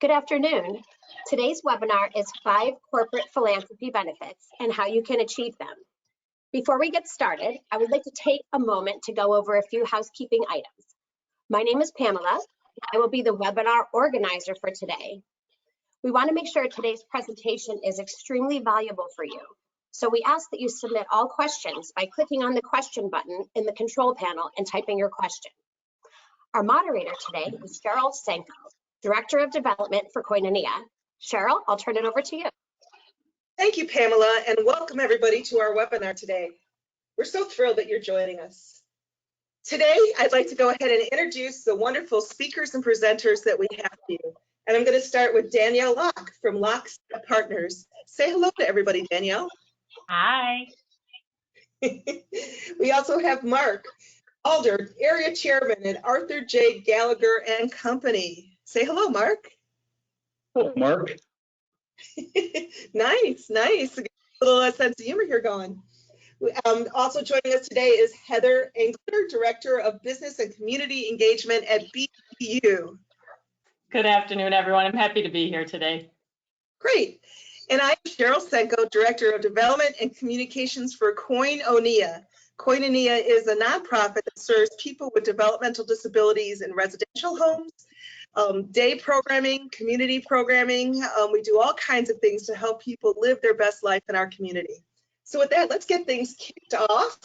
Good afternoon. Today's webinar is 5 corporate philanthropy benefits and how you can achieve them. Before we get started, I would like to take a moment to go over a few housekeeping items. My name is Pamela. I will be the webinar organizer for today. We want to make sure today's presentation is extremely valuable for you. So we ask that you submit all questions by clicking on the question button in the control panel and typing your question. Our moderator today is Cheryl Senko, Director of Development for Koinonia. Cheryl, I'll turn it over to you. Thank you, Pamela, and welcome everybody to our webinar today. We're so thrilled that you're joining us. Today, I'd like to go ahead and introduce the wonderful speakers and presenters that we have for you. And I'm going to start with Danielle Locke from Locke Partners. Say hello to everybody, Danielle. Hi. We also have Mark Alder, Area Chairman at Arthur J. Gallagher and Company. Say hello, Mark. Hello, Mark. Nice. A little sense of humor here going. Also joining us today is Heather Engler, Director of Business and Community Engagement at BU. Good afternoon, everyone. I'm happy to be here today. Great. And I'm Cheryl Senko, Director of Development and Communications for Koinonia. Koinonia is a nonprofit that serves people with developmental disabilities in residential homes, day programming, community programming. We do all kinds of things to help people live their best life in our community. So with that, let's get things kicked off.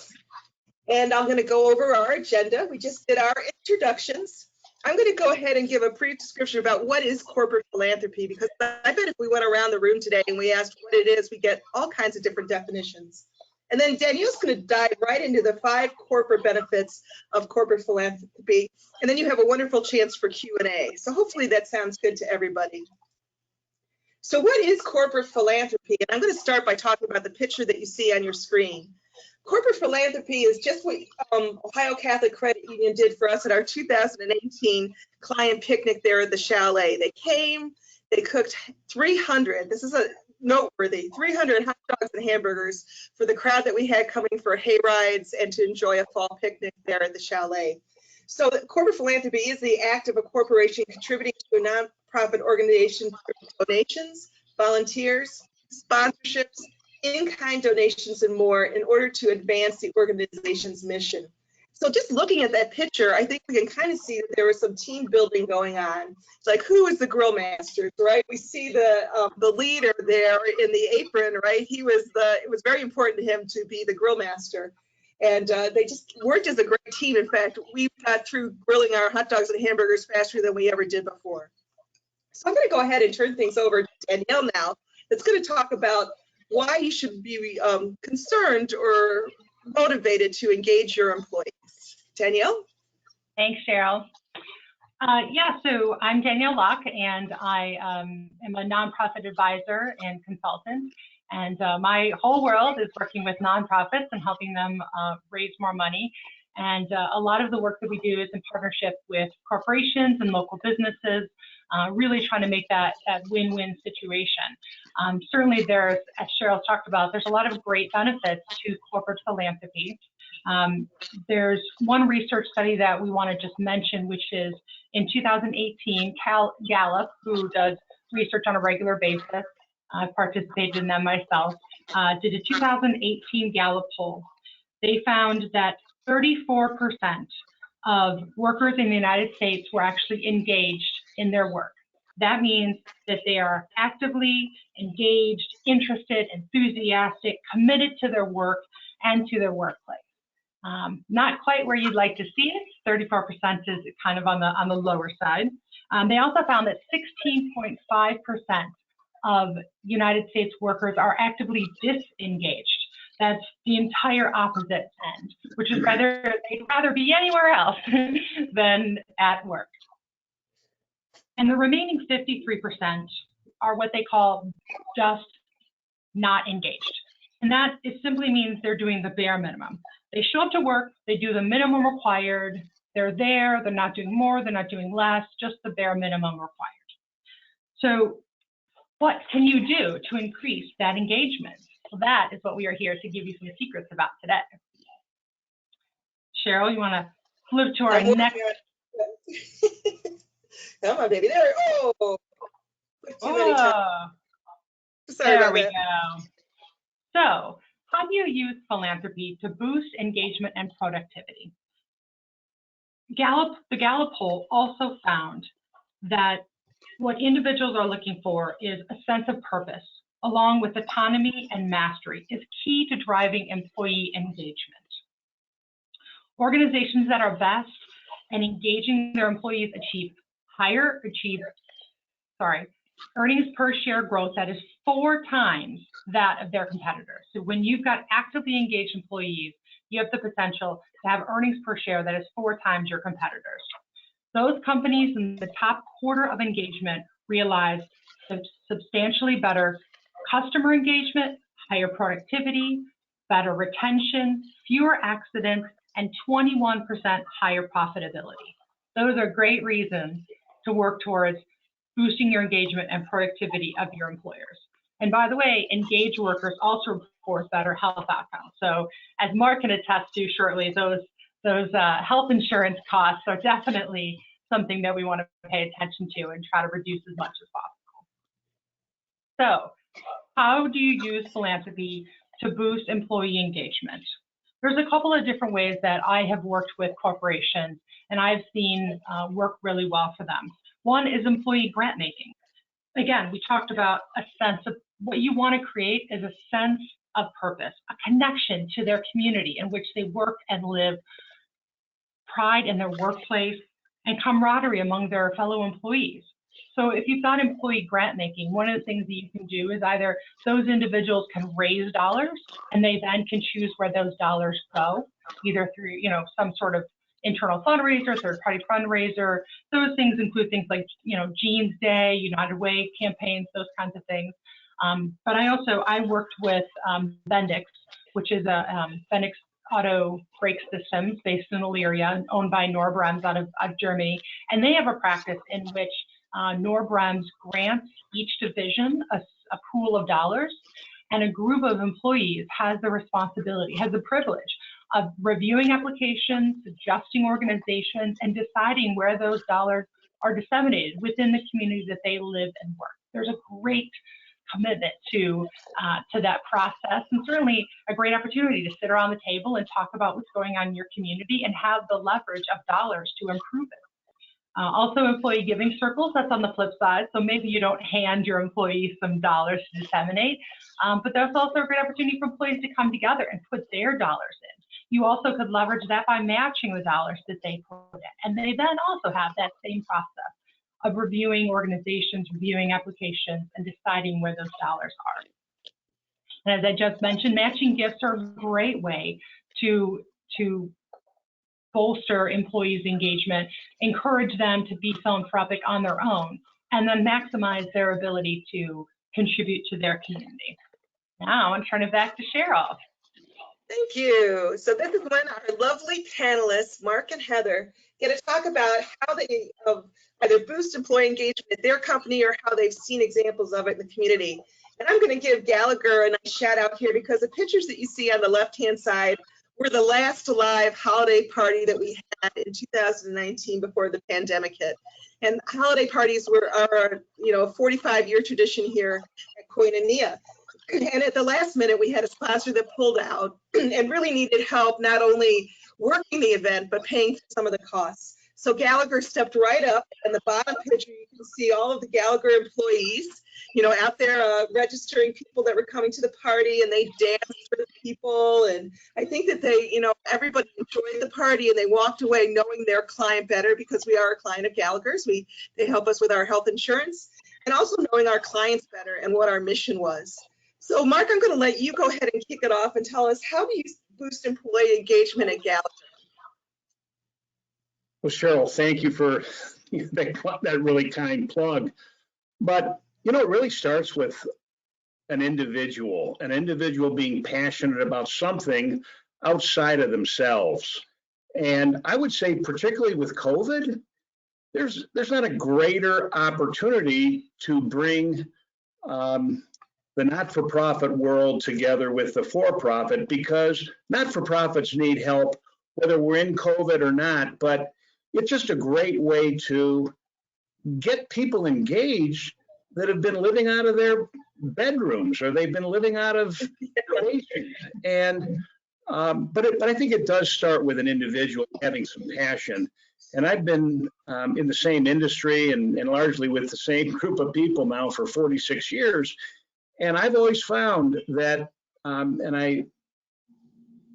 And I'm going to go over our agenda. We just did our introductions. I'm going to go ahead and give a brief description about what is corporate philanthropy, because I bet if we went around the room today and we asked what it is, we get all kinds of different definitions. And then Danielle's going to dive right into the 5 corporate benefits of corporate philanthropy. And then you have a wonderful chance for Q&A. So hopefully that sounds good to everybody. So what is corporate philanthropy? And I'm going to start by talking about the picture that you see on your screen. Corporate philanthropy is just what Ohio Catholic Credit Union did for us at our 2018 client picnic there at the chalet. They came, they cooked 300, this is a noteworthy, 300 hot dogs and hamburgers for the crowd that we had coming for hay rides and to enjoy a fall picnic there at the chalet. So corporate philanthropy is the act of a corporation contributing to a nonprofit organization through donations, volunteers, sponsorships, in-kind donations, and more in order to advance the organization's mission. So just looking at that picture, I think we can kind of see that there was some team building going on. It's like, who is the grill master, right? We see the leader there in the apron, right? It was very important to him to be the grill master. And they just worked as a great team. In fact, we got through grilling our hot dogs and hamburgers faster than we ever did before. So I'm going to go ahead and turn things over to Danielle now. That's going to talk about why you should be concerned or motivated to engage your employees. Danielle? Thanks, Cheryl. So I'm Danielle Locke, and I am a nonprofit advisor and consultant. And my whole world is working with nonprofits and helping them raise more money. And a lot of the work that we do is in partnership with corporations and local businesses, really trying to make that win-win situation. Certainly there's, as Cheryl talked about, there's a lot of great benefits to corporate philanthropy. There's one research study that we want to just mention, which is in 2018, Gallup, who does research on a regular basis, I've participated in them myself, did a 2018 Gallup poll. They found that 34% of workers in the United States were actually engaged in their work. That means that they are actively engaged, interested, enthusiastic, committed to their work and to their workplace. Not quite where you'd like to see it. 34% is kind of on the lower side. They also found that 16.5% of United States workers are actively disengaged. That's the entire opposite end, which is they'd rather be anywhere else than at work. And the remaining 53% are what they call just not engaged. And that simply means they're doing the bare minimum. They show up to work, they do the minimum required, they're there, they're not doing more, they're not doing less, just the bare minimum required. So what can you do to increase that engagement? Well, that is what we are here to give you some secrets about today. Cheryl, you want to flip to our next? Come on, baby. There. Oh, Too many times. Sorry There about we that. go. So, how do you use philanthropy to boost engagement and productivity? The Gallup poll also found that what individuals are looking for is a sense of purpose, along with autonomy and mastery, is key to driving employee engagement. Organizations that are best and engaging their employees achieve earnings per share growth that is 4 times that of their competitors. So when you've got actively engaged employees, you have the potential to have earnings per share that is 4 times your competitors. Those companies in the top quarter of engagement realize substantially better customer engagement, higher productivity, better retention, fewer accidents, and 21% higher profitability. Those are great reasons to work towards boosting your engagement and productivity of your employers. And by the way, engaged workers also report better health outcomes. So as Mark can attest to shortly, those health insurance costs are definitely something that we want to pay attention to and try to reduce as much as possible. So how do you use philanthropy to boost employee engagement? There's a couple of different ways that I have worked with corporations and I've seen work really well for them. One is employee grant making. Again, we talked about a sense of what you want to create is a sense of purpose, a connection to their community in which they work and live, pride in their workplace, and camaraderie among their fellow employees. So if you've got employee grant making, one of the things that you can do is either those individuals can raise dollars and they then can choose where those dollars go, either through some sort of internal fundraiser, third-party fundraiser. Those things include things like Jeans Day, United Way campaigns, those kinds of things. But I worked with Bendix, which is a Bendix auto brake systems based in Elyria, owned by Norbrems out of Germany, and they have a practice in which Norbrems grants each division a pool of dollars, and a group of employees has the privilege of reviewing applications, suggesting organizations, and deciding where those dollars are disseminated within the community that they live and work. There's a great commitment to that process, and certainly a great opportunity to sit around the table and talk about what's going on in your community and have the leverage of dollars to improve it. Also, employee giving circles, that's on the flip side. So maybe you don't hand your employees some dollars to disseminate, but there's also a great opportunity for employees to come together and put their dollars in. You also could leverage that by matching the dollars that they put in. And they then also have that same process of reviewing organizations, reviewing applications, and deciding where those dollars are. And as I just mentioned, matching gifts are a great way to bolster employees' engagement, encourage them to be philanthropic on their own, and then maximize their ability to contribute to their community. Now I'm turning it back to Cheryl. Thank you. So this is when our lovely panelists, Mark and Heather, get to talk about how they either boost employee engagement at their company or how they've seen examples of it in the community. And I'm going to give Gallagher a nice shout out here because the pictures that you see on the left-hand side were the last live holiday party that we had in 2019 before the pandemic hit. And holiday parties are a 45-year tradition here at Koinonia. And at the last minute, we had a sponsor that pulled out and really needed help, not only working the event, but paying for some of the costs. So Gallagher stepped right up. In the bottom picture, you can see all of the Gallagher employees, out there registering people that were coming to the party, and they danced for the people. And I think that they, everybody enjoyed the party and they walked away knowing their client better because we are a client of Gallagher's. They help us with our health insurance and also knowing our clients better and what our mission was. So Mark, I'm going to let you go ahead and kick it off and tell us, how do you boost employee engagement at Gallagher? Well, Cheryl, thank you for that really kind plug. But, it really starts with an individual being passionate about something outside of themselves. And I would say, particularly with COVID, there's not a greater opportunity to bring the not-for-profit world together with the for-profit, because not-for-profits need help, whether we're in COVID or not, but it's just a great way to get people engaged that have been living out of their bedrooms, or they've been living out of donations. And but I think it does start with an individual having some passion. And I've been in the same industry and largely with the same group of people now for 46 years. And I've always found that, and I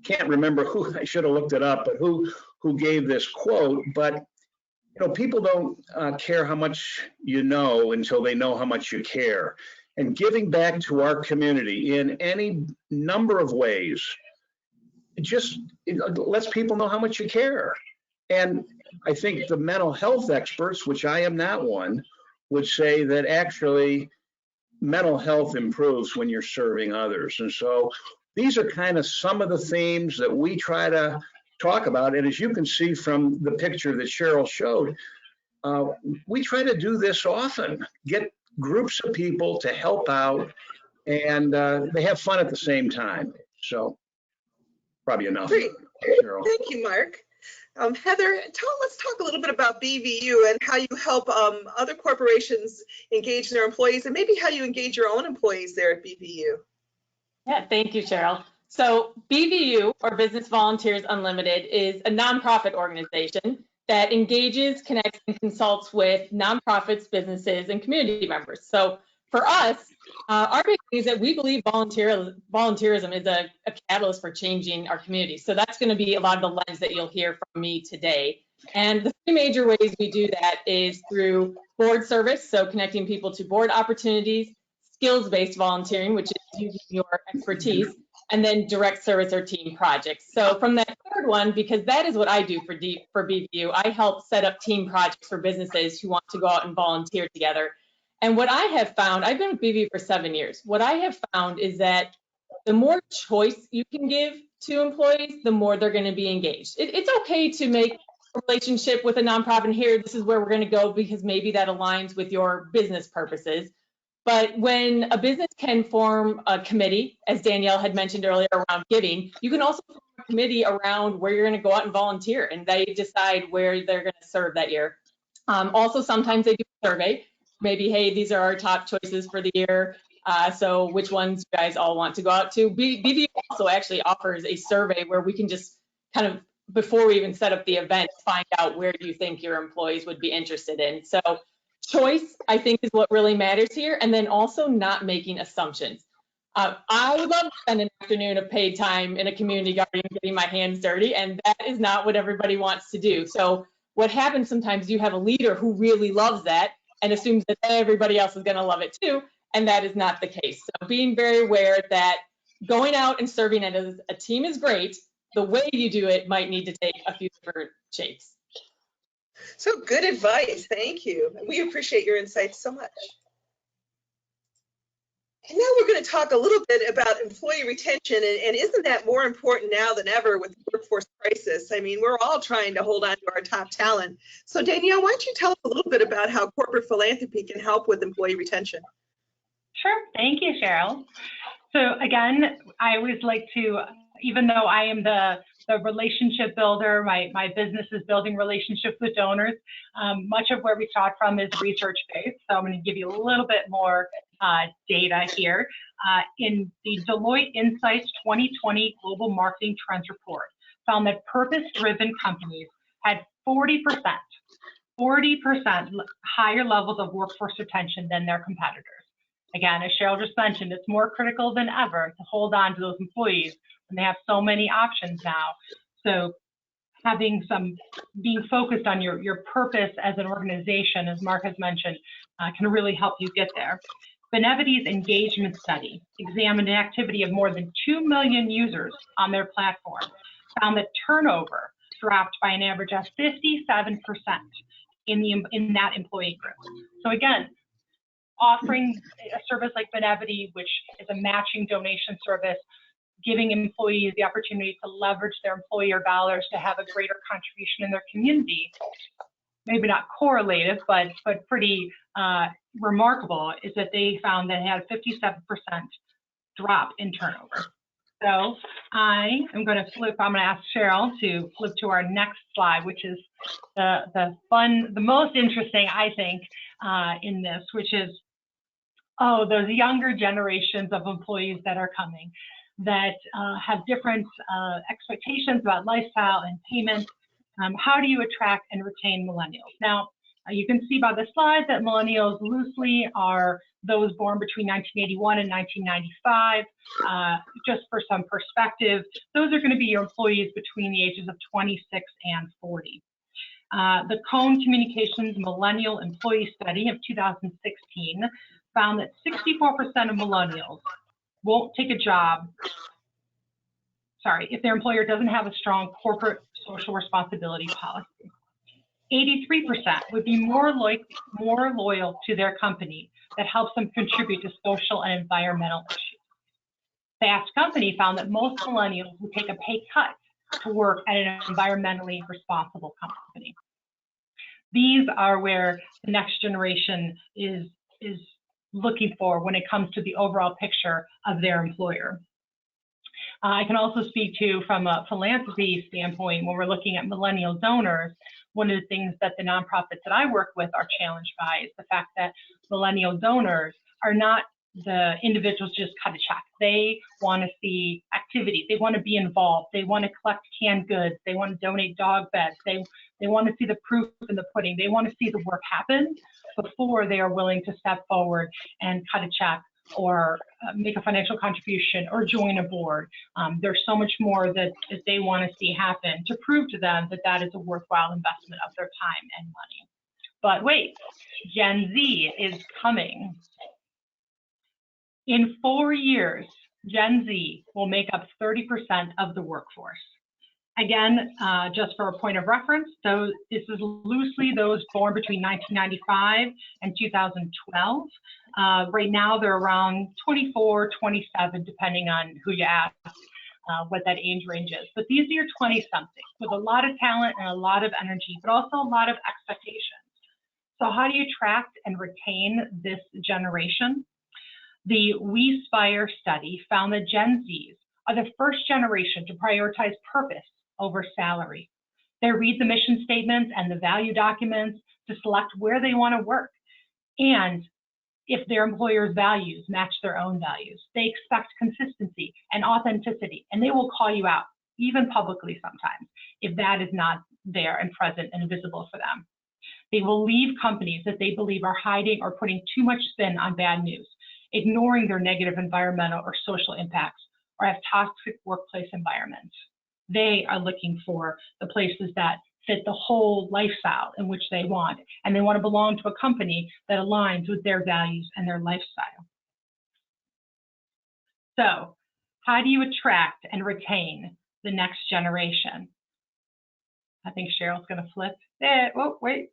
can't remember who, I should have looked it up, but who gave this quote, but people don't care how much you know until they know how much you care. And giving back to our community in any number of ways, it lets people know how much you care. And I think the mental health experts, which I am not one, would say that actually mental health improves when you're serving others. And so these are kind of some of the themes that we try to talk about. And as you can see from the picture that Cheryl showed, we try to do this often, get groups of people to help out, and they have fun at the same time. So probably enough. Great. Cheryl. Thank you, Mark. Heather, let's talk a little bit about BVU and how you help other corporations engage their employees, and maybe how you engage your own employees there at BVU. Yeah, thank you, Cheryl. So BVU, or Business Volunteers Unlimited, is a nonprofit organization that engages, connects, and consults with nonprofits, businesses, and community members. So for us, our big thing is that we believe volunteerism is a catalyst for changing our community. So that's going to be a lot of the lens that you'll hear from me today. And the three major ways we do that is through board service, so connecting people to board opportunities, skills-based volunteering, which is using your expertise, and then direct service or team projects. So from that third one, because that is what I do for BVU, I help set up team projects for businesses who want to go out and volunteer together. And what I have found, I've been with BVU for 7 years. What I have found is that the more choice you can give to employees, the more they're going to be engaged. It's okay to make a relationship with a nonprofit, and here, this is where we're going to go because maybe that aligns with your business purposes. But when a business can form a committee, as Danielle had mentioned earlier, around giving, you can also form a committee around where you're going to go out and volunteer, and they decide where they're going to serve that year. Also, sometimes they do a survey. Maybe, hey, these are our top choices for the year. So which ones you guys all want to go out to? BVU also actually offers a survey where we can just kind of, before we even set up the event, find out where you think your employees would be interested in. So choice, I think, is what really matters here. And then also not making assumptions. I would love to spend an afternoon of paid time in a community garden getting my hands dirty, and that is not what everybody wants to do. So what happens sometimes, you have a leader who really loves that and assumes that everybody else is going to love it too, and that is not the case. So being very aware that going out and serving as a team is great. The way you do it might need to take a few different shapes. So good advice. Thank you. We appreciate your insights so much. And now we're going to talk a little bit about employee retention, and isn't that more important now than ever with the workforce crisis? I mean, we're all trying to hold on to our top talent. So Danielle, why don't you tell us a little bit about how corporate philanthropy can help with employee retention? Sure. Thank you, Cheryl. So again, I always like to, even though I am the relationship builder, my business is building relationships with donors. Much of where we start from is research-based. So I'm going to give you a little bit more data here. In the Deloitte Insights 2020 Global Marketing Trends Report, found that purpose-driven companies had 40% higher levels of workforce retention than their competitors. Again, as Cheryl just mentioned, it's more critical than ever to hold on to those employees when they have so many options now. So being focused on your purpose as an organization, as Mark has mentioned, can really help you get there. Benevity's engagement study examined an activity of more than 2 million users on their platform, found that turnover dropped by an average of 57% in that employee group. So again, offering a service like Benevity, which is a matching donation service, giving employees the opportunity to leverage their employer dollars to have a greater contribution in their community, maybe not correlative, but pretty remarkable, is that they found that it had 57% drop in turnover. So I am going to ask Cheryl to flip to our next slide, which is the most interesting, I think, in this, which is Oh, those younger generations of employees that are coming that have different expectations about lifestyle and payment. How do you attract and retain millennials? Now, you can see by the slide that millennials loosely are those born between 1981 and 1995. Just for some perspective, those are going to be your employees between the ages of 26 and 40. The Cone Communications Millennial Employee Study of 2016 found that 64% of millennials won't take a job, if their employer doesn't have a strong corporate social responsibility policy. 83% would be more loyal to their company that helps them contribute to social and environmental issues. Fast Company found that most millennials would take a pay cut to work at an environmentally responsible company. These are where the next generation is looking for when it comes to the overall picture of their employer. I can also speak to, from a philanthropy standpoint, when we're looking at millennial donors, one of the things that the nonprofits that I work with are challenged by is the fact that millennial donors are not the individuals just cut a check. They want to see activity. They want to be involved. They want to collect canned goods. They want to donate dog beds. They want to see the proof in the pudding. They want to see the work happen before they are willing to step forward and cut a check or make a financial contribution or join a board. There's so much more that they want to see happen to prove to them that that is a worthwhile investment of their time and money. But wait, Gen Z is coming. In 4 years, Gen Z will make up 30% of the workforce. Again, just for a point of reference, so this is loosely those born between 1995 and 2012. Right now, they're around 24, 27, depending on who you ask, what that age range is. But these are your 20-somethings with a lot of talent and a lot of energy, but also a lot of expectations. So how do you attract and retain this generation? The We Spire study found that Gen Zs are the first generation to prioritize purpose over salary. They read the mission statements and the value documents to select where they want to work. And if their employer's values match their own values, they expect consistency and authenticity, and they will call you out, even publicly sometimes, if that is not there and present and visible for them. They will leave companies that they believe are hiding or putting too much spin on bad news, ignoring their negative environmental or social impacts, or have toxic workplace environments. They are looking for the places that fit the whole lifestyle in which they want, and they want to belong to a company that aligns with their values and their lifestyle. So, how do you attract and retain the next generation? I think Cheryl's going to flip it. Oh, wait.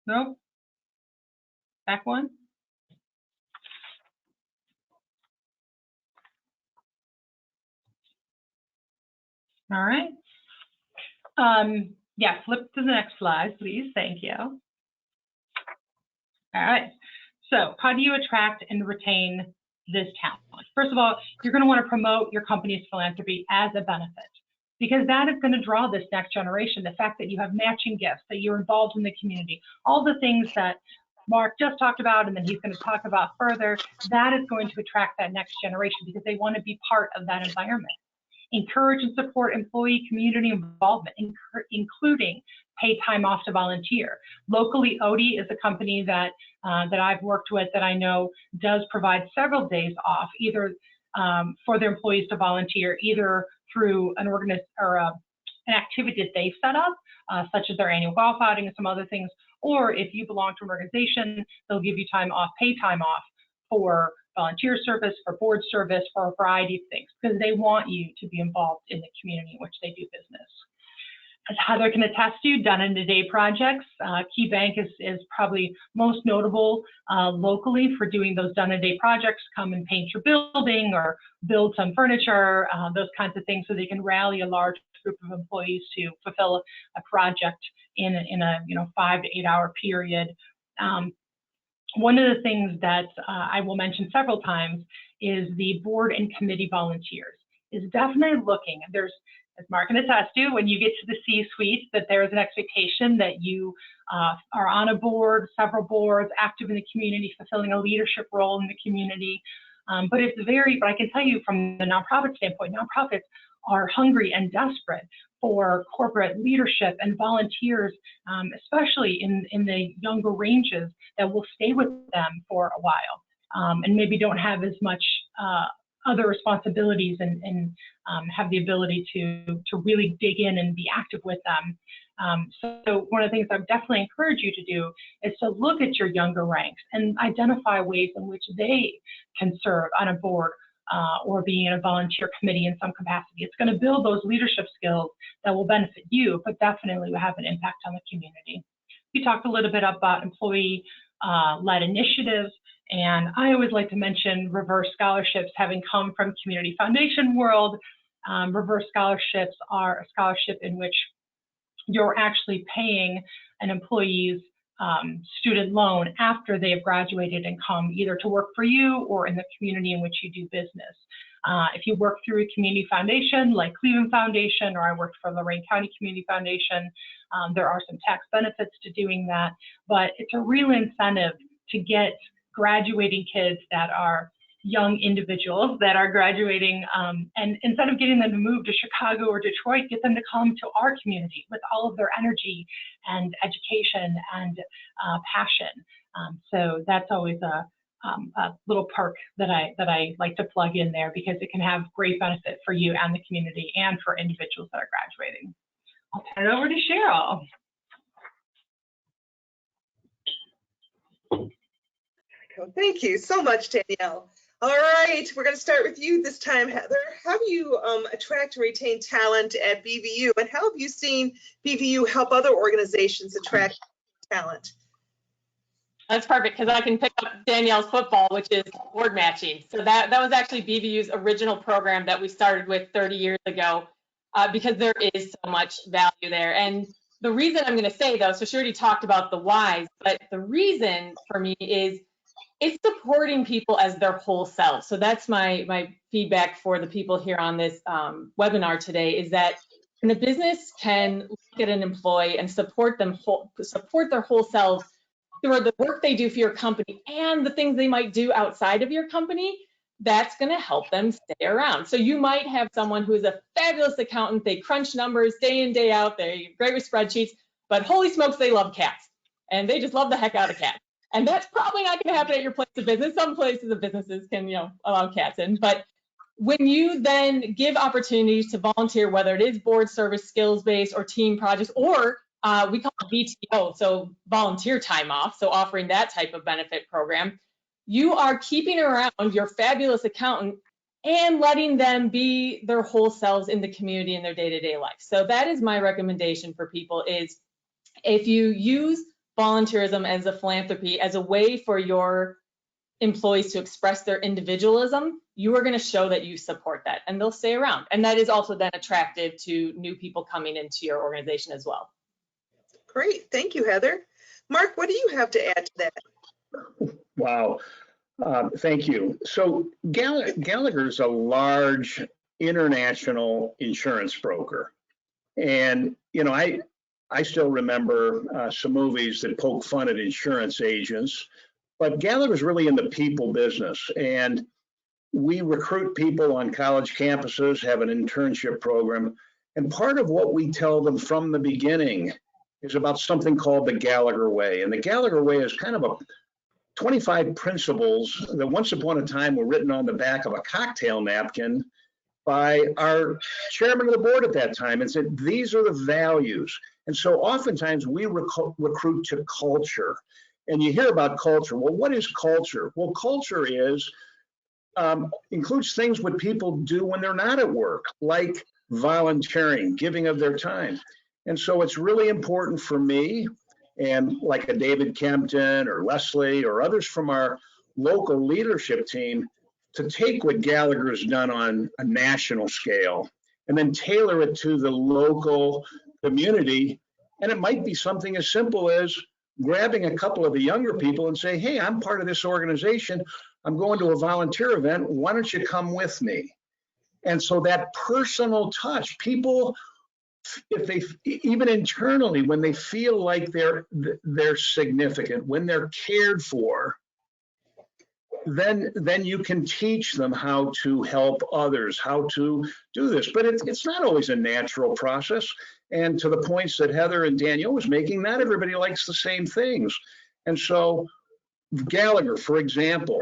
Nope. Back one. All right. Yeah, flip to the next slide, please. Thank you. All right. So how do you attract and retain this talent? First of all, you're going to want to promote your company's philanthropy as a benefit, because that is going to draw this next generation. The fact that you have matching gifts, that you're involved in the community, all the things that Mark just talked about, and then he's going to talk about further, that is going to attract that next generation because they want to be part of that environment. Encourage and support employee community involvement, including paid time off to volunteer. Locally, Odie is a company that I've worked with that I know does provide several days off, either for their employees to volunteer, either through an activity that they've set up, such as their annual golf outing and some other things, or if you belong to an organization, they'll give you time off, paid time off for volunteer service, for board service, for a variety of things, because they want you to be involved in the community in which they do business. As Heather can attest to, done-in-a-day projects. Key Bank is probably most notable locally for doing those done-in-a-day projects, come and paint your building or build some furniture, those kinds of things, so they can rally a large group of employees to fulfill a project in a 5 to 8 hour period. One of the things that I will mention several times is the board and committee volunteers is definitely looking. There's as Mark can attest to, when you get to the C-suite, that there is an expectation that you are on a board, several boards, active in the community, fulfilling a leadership role in the community. But I can tell you from the nonprofit standpoint, nonprofits are hungry and desperate for corporate leadership and volunteers, especially in the younger ranges, that will stay with them for a while and maybe don't have as much other responsibilities and have the ability to really dig in and be active with them. So one of the things I would definitely encourage you to do is to look at your younger ranks and identify ways in which they can serve on a board or being in a volunteer committee in some capacity. It's going to build those leadership skills that will benefit you, but definitely will have an impact on the community. We talked a little bit about employee-led initiatives, and I always like to mention reverse scholarships. Having come from community foundation world, reverse scholarships are a scholarship in which you're actually paying an employee's student loan after they have graduated and come either to work for you or in the community in which you do business. If you work through a community foundation like Cleveland Foundation, or I worked for Lorain County Community Foundation, there are some tax benefits to doing that, but it's a real incentive to get graduating kids that are young individuals that are graduating, and instead of getting them to move to Chicago or Detroit, get them to come to our community with all of their energy and education and passion. So that's always a little perk that I like to plug in there, because it can have great benefit for you and the community and for individuals that are graduating. I'll turn it over to Cheryl. Thank you so much, Danielle. All right, we're going to start with you this time, Heather. How do you attract and retain talent at BVU, and how have you seen BVU help other organizations attract talent? That's perfect, because I can pick up Danielle's football, which is board matching. So that was actually BVU's original program that we started with 30 years ago, because there is so much value there. And the reason I'm going to say, though, so she already talked about the whys, but the reason for me is it's supporting people as their whole self. So that's my feedback for the people here on this webinar today, is that when a business can look at an employee and support their whole selves through the work they do for your company and the things they might do outside of your company, that's going to help them stay around. So you might have someone who is a fabulous accountant. They crunch numbers day in, day out. They're great with spreadsheets, but holy smokes, they love cats. And they just love the heck out of cats. And that's probably not going to happen at your place of business. Some places of businesses can, allow cats in. But when you then give opportunities to volunteer, whether it is board service, skills-based, or team projects, or we call it VTO, so volunteer time off, so offering that type of benefit program, you are keeping around your fabulous accountant and letting them be their whole selves in the community in their day-to-day life. So that is my recommendation for people, is if you use volunteerism as a philanthropy, as a way for your employees to express their individualism, you are going to show that you support that, and they'll stay around. And that is also then attractive to new people coming into your organization as well. Great, thank you, Heather. Mark, what do you have to add to that? Wow, thank you. So Gallagher is a large international insurance broker, and I still remember some movies that poke fun at insurance agents, but Gallagher's really in the people business, and we recruit people on college campuses, have an internship program, and part of what we tell them from the beginning is about something called the Gallagher Way. And the Gallagher Way is kind of a 25 principles that once upon a time were written on the back of a cocktail napkin by our chairman of the board at that time, and said, these are the values. And so oftentimes we recruit to culture. And you hear about culture. Well, what is culture? Well, culture includes things what people do when they're not at work, like volunteering, giving of their time. And so it's really important for me, and like a David Kempton or Leslie or others from our local leadership team, to take what Gallagher has done on a national scale and then tailor it to the local community. And it might be something as simple as grabbing a couple of the younger people and say, hey, I'm part of this organization. I'm going to a volunteer event. Why don't you come with me? And so that personal touch, people, if they, even internally, when they feel like they're significant, when they're cared for, then you can teach them how to help others, how to do this. But it's not always a natural process. And to the points that Heather and Danielle was making, not everybody likes the same things. And so Gallagher, for example,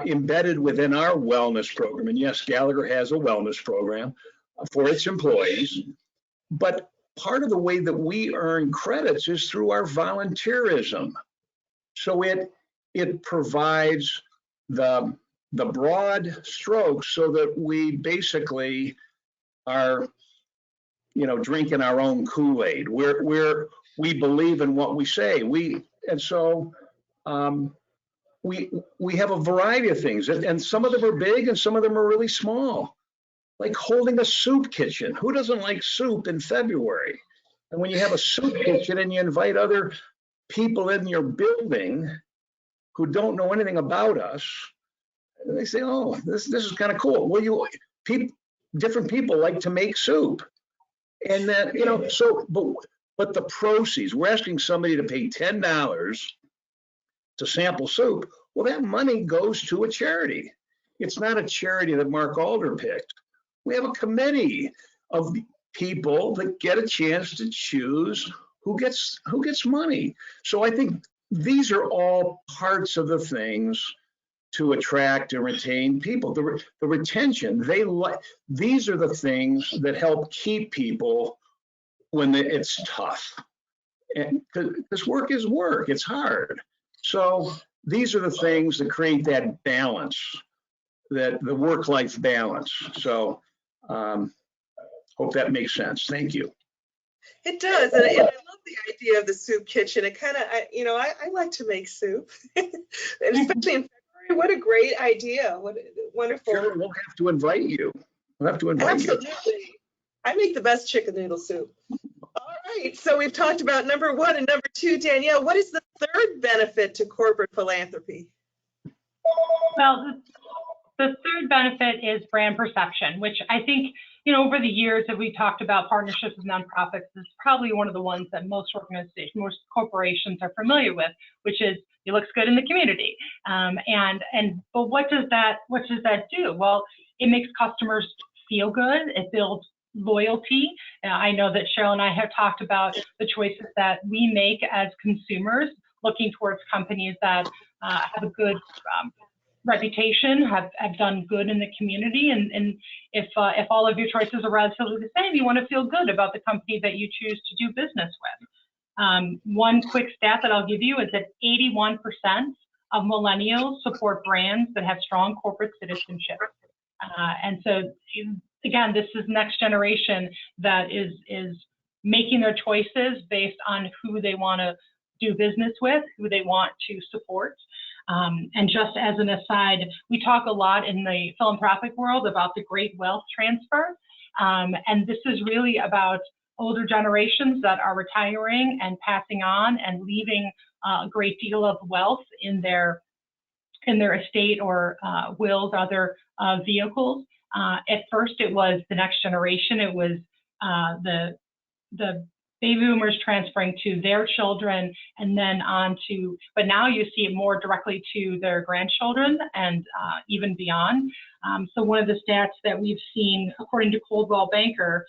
embedded within our wellness program, and yes, Gallagher has a wellness program for its employees, but part of the way that we earn credits is through our volunteerism. So it provides the broad strokes so that we basically are, drinking our own Kool-Aid. We believe in what we say. We have a variety of things, and some of them are big and some of them are really small, like holding a soup kitchen. Who doesn't like soup in February? And when you have a soup kitchen and you invite other people in your building who don't know anything about us, and they say, oh, this is kind of cool. Well, different people like to make soup. And then, but the proceeds, we're asking somebody to pay $10 to sample soup. Well, that money goes to a charity. It's not a charity that Mark Alder picked. We have a committee of people that get a chance to choose who gets money. So I think these are all parts of the things to attract and retain people. The retention, these are the things that help keep people when it's tough. And because work is work, it's hard. So these are the things that create that balance, that the work-life balance. So hope that makes sense. Thank you. It does, and I love the idea of the soup kitchen. It kind of, I like to make soup, and especially in February. What a great idea! What wonderful. Sure, we'll have to invite you. We'll have to invite you. Absolutely. I make the best chicken noodle soup. All right, so we've talked about number 1 and number 2. Danielle, what is the third benefit to corporate philanthropy? Well, the third benefit is brand perception, which I think, over the years that we talked about partnerships with nonprofits, is probably one of the ones that most organizations, most corporations are familiar with, which is it looks good in the community. But what does that do? Well, it makes customers feel good. It builds loyalty. I know that Cheryl and I have talked about the choices that we make as consumers, looking towards companies that have a good reputation, have done good in the community, and if all of your choices are relatively the same, you want to feel good about the company that you choose to do business with. One quick stat that I'll give you is that 81% of millennials support brands that have strong corporate citizenship. And so, again, this is next generation that is making their choices based on who they want to do business with, who they want to support. And just as an aside, we talk a lot in the philanthropic world about the great wealth transfer. And this is really about older generations that are retiring and passing on and leaving a great deal of wealth in their estate or wills, other vehicles. At first, it was the next generation. It was the baby boomers transferring to their children, and then on to, but now you see it more directly to their grandchildren and even beyond. So one of the stats that we've seen, according to Coldwell Banker,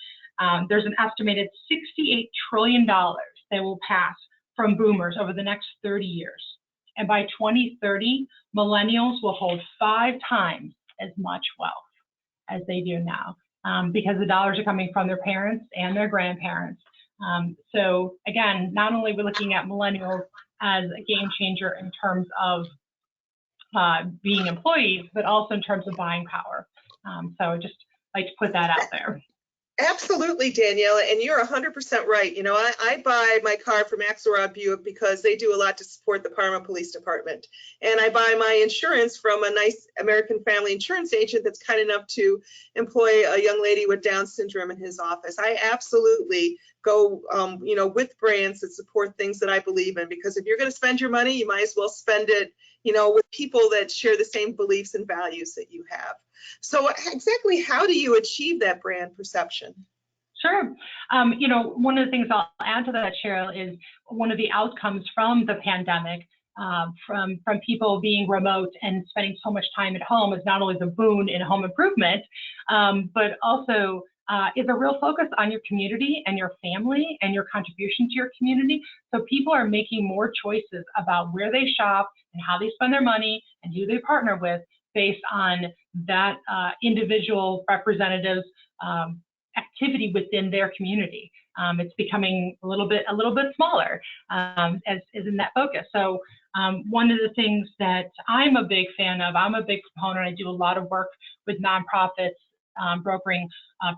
there's an estimated $68 trillion that will pass from boomers over the next 30 years. And by 2030, millennials will hold 5 times as much wealth as they do now, because the dollars are coming from their parents and their grandparents. So again, not only are we looking at millennials as a game changer in terms of being employees, but also in terms of buying power. So I just like to put that out there. Absolutely, Danielle, and you're 100% right. I buy my car from Axelrod Buick because they do a lot to support the Parma Police Department. And I buy my insurance from a nice American family insurance agent that's kind enough to employ a young lady with Down syndrome in his office. I absolutely go, with brands that support things that I believe in, because if you're going to spend your money, you might as well spend it, with people that share the same beliefs and values that you have. So exactly how do you achieve that brand perception? Sure. One of the things I'll add to that, Cheryl, is one of the outcomes from the pandemic, from people being remote and spending so much time at home, is not only the boon in home improvement, but also is a real focus on your community and your family and your contribution to your community. So people are making more choices about where they shop and how they spend their money and who they partner with based on that individual representative's activity within their community. It's becoming a little bit smaller as in that focus. So one of the things that I'm a big fan of, I'm a big proponent. I do a lot of work with nonprofits brokering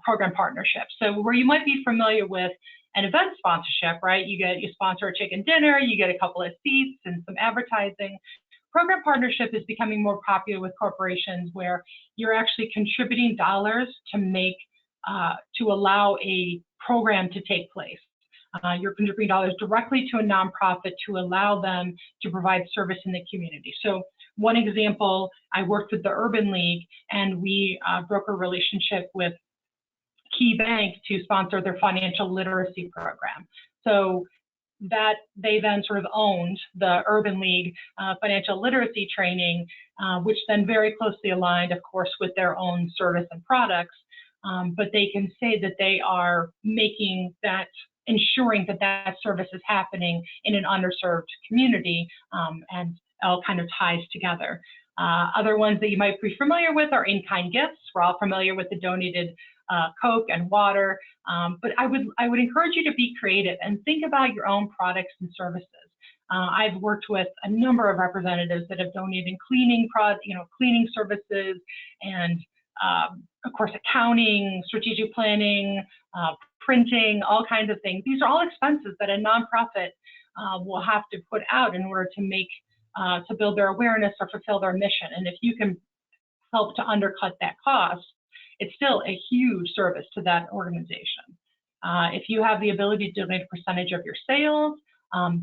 program partnerships. So where you might be familiar with an event sponsorship, right? You sponsor a chicken dinner, you get a couple of seats and some advertising. Program partnership is becoming more popular with corporations where you're actually contributing dollars to make to allow a program to take place. You're contributing dollars directly to a nonprofit to allow them to provide service in the community. So one example, I worked with the Urban League, and we broke a relationship with Key Bank to sponsor their financial literacy program. So that they then sort of owned the Urban League financial literacy training, which then very closely aligned, of course, with their own service and products. But they can say that they are making that, ensuring that that service is happening in an underserved community, and all kind of ties together. Other ones that you might be familiar with are in-kind gifts. We're all familiar with the donated Coke and water, but I would encourage you to be creative and think about your own products and services. I've worked with a number of representatives that have donated cleaning services, and of course, accounting, strategic planning, printing, all kinds of things. These are all expenses that a nonprofit will have to put out in order to make, to build their awareness or fulfill their mission. And if you can help to undercut that cost, it's still a huge service to that organization. If you have the ability to donate a percentage of your sales,